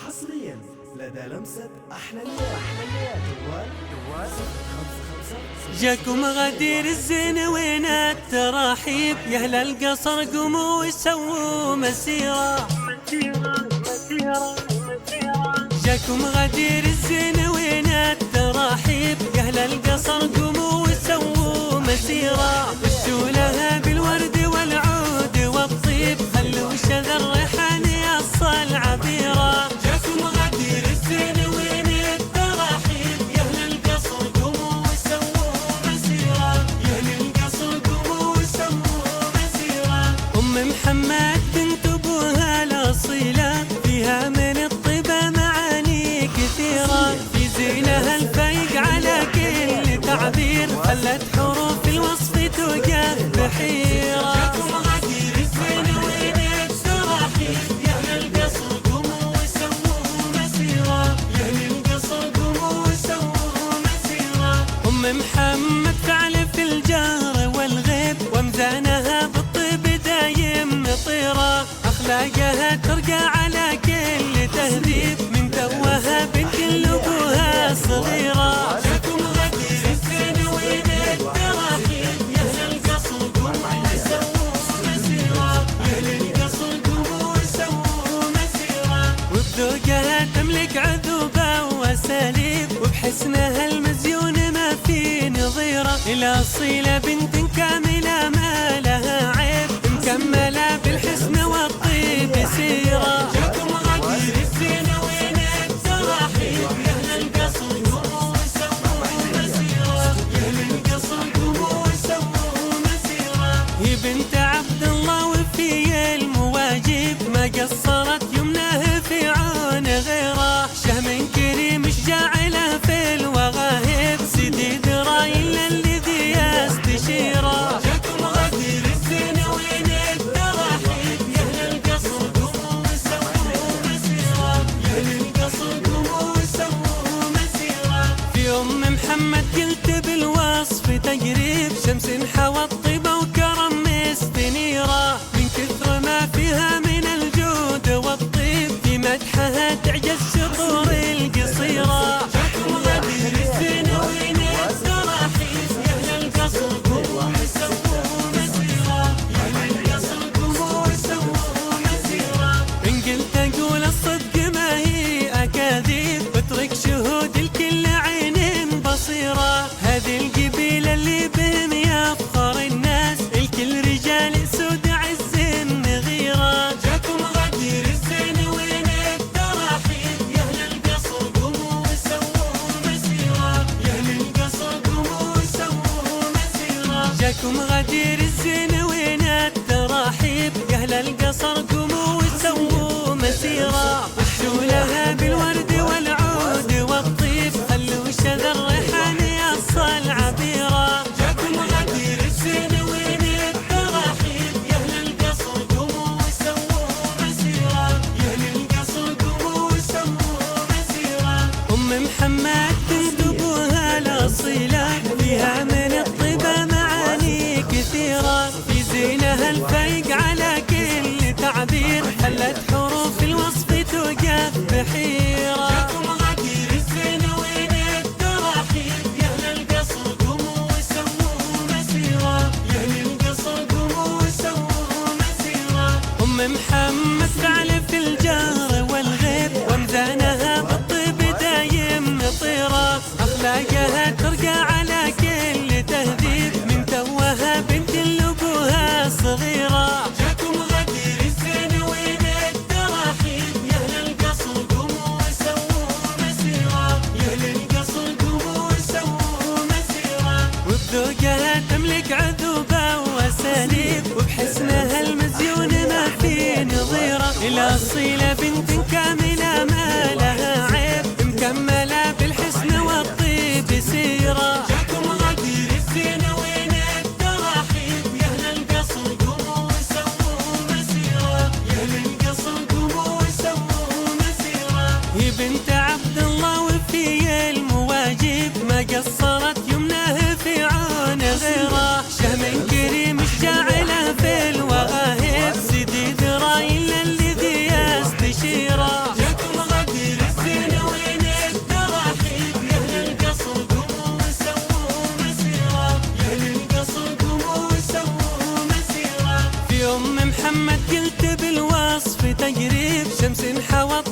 حصريا لدى لمسة أحلى الليل. جوال 055. جاكم غدير الزين وين التراحيب، يا اهل القصر قوموا وسووا مسيرة. جاكم غدير الزين وين التراحيب، يا اهل القصر قوموا وسووا مسيرة. وشوا لها بالورد والعود والطيب، خلوا شذا الريحان يصل عبيرة. جاكم غدير الزين وين التراحيب، يا اهل القصر قوموا وسووا مسيرة. يا اهل القصر قوموا وسووا مسيرة. محمد بنت ابوها الاصيلة، فيها من الطيبة معاني كثيرة. في زينها الفايق على كل تعبير، خلت حروف الوصف توقف بحيرة. جاكم غدير الزين وين التراحيب، يا اهل القصر قوموا وسووا مسيرة. يا اهل القصر قوموا وسووا مسيرة. محمد فعل في الجهر والغيب، ومزانها بالطيب دايم مطيرة. أخلاقها ترقى على كل تهذيب، من توها بنت لأبوها صغيرة. جاكم غدير الزين وين التراحيب، يا أهل القصر قوموا وسووا مسيرة. يا أهل القصر قوموا وسووا مسيرة. وبذوقها تملك عذوبة وأساليب، وبحسنها المزيون ما في نظيرة. الأصيلة بنت كاملة ما لها عيب، مكملة بالحسن والطيب سيرة. جاكم غدير الزين وين التراحيب، يا أهل القصر قوموا وسووا مسيرة. يا أهل القصر قوموا وسووا مسيرة. هي بنت عبد الله وفي المواجب، ما قصرت يمناه في عون غيره. شهم كريم الجاعله في الوغاهب، سيدي درايل الذي يستشيره. جاكم غدير الزين وين التراحيب، يا أهل القصر قوموا وسووا مسيرة. يا أهل القصر قوموا وسووا مسيرة. في محمد قلت بالوصف تقريب، شمس حوى الطيبة وكرم مستنيرة. من كثر ما فيها من الجود والطيب، في مدحها تعجز شطور القصيرة. جاكم غدير الزين وين التراحيب، يا أهل القصر قوموا وسووا مسيرة. يا أهل القصر قوموا وسووا مسيرة. إن قلت أقول الصدق ما هي أكاذيب، بترك شهود الكل عين بصيرة. هذه القبيلة اللي بهم يفخر الناس، الكل رجال سود عز غيرة. جاكم غدير الزين وين التراحيب، يا أهل القصر قوموا وسووا مسيرة. يا أهل القصر قوموا وسووا مسيرة. جاكم غدير الزين وين التراحيب، يا أهل القصر قوموا وسووا مسيرة. وشوا لها بالورد والعود والطيب، خلوا شذا الريحان يصل عبيرة. جاكم غدير الزين وين التراحيب، يا أهل القصر قوموا وسووا مسيرة. يا أهل القصر قوموا وسووا مسيرة. محمد بنت أبوها الأصيلة، فيها من الطيبة معاني كثيرة. في زينها الفايق على كل تعبير، خلت حروف الوصف توقف بحيرة. جاكم غدير الزين وين التراحيب، يا أهل القصر قوموا وسووا مسيرة. يا أهل القصر قوموا وسووا مسيرة. محمد فعل في الجهر والغيب، ومزانها بالطيب دايم مطيرة. أخلاقها ترقى على كل تهذيب، من توها بنت لأبوها صغيرة. جاكم غدير الزين وين التراحيب، يا أهل القصر قوموا وسووا مسيرة. يا أهل القصر قوموا وسووا مسيرة. وبذوقها تملك عذوبة وأساليب، وبحسنها المزيون ما في نظيرة. الأصيلة بنت كاملة ما لها عيب، مكملة بالحسن والطيب سيرة. جاكم غدير الزين وين التراحيب، يا أهل القصر قوموا وسووا مسيرة. يا أهل القصر قوموا وسووا مسيرة. هي بنت عبد الله وفي المواجب، ما قصرت يمناه في عون غيره. شهم كريم الجاعله في الوغاهب، سيدي درايل الذي يستشيره. تجري بشمس حوى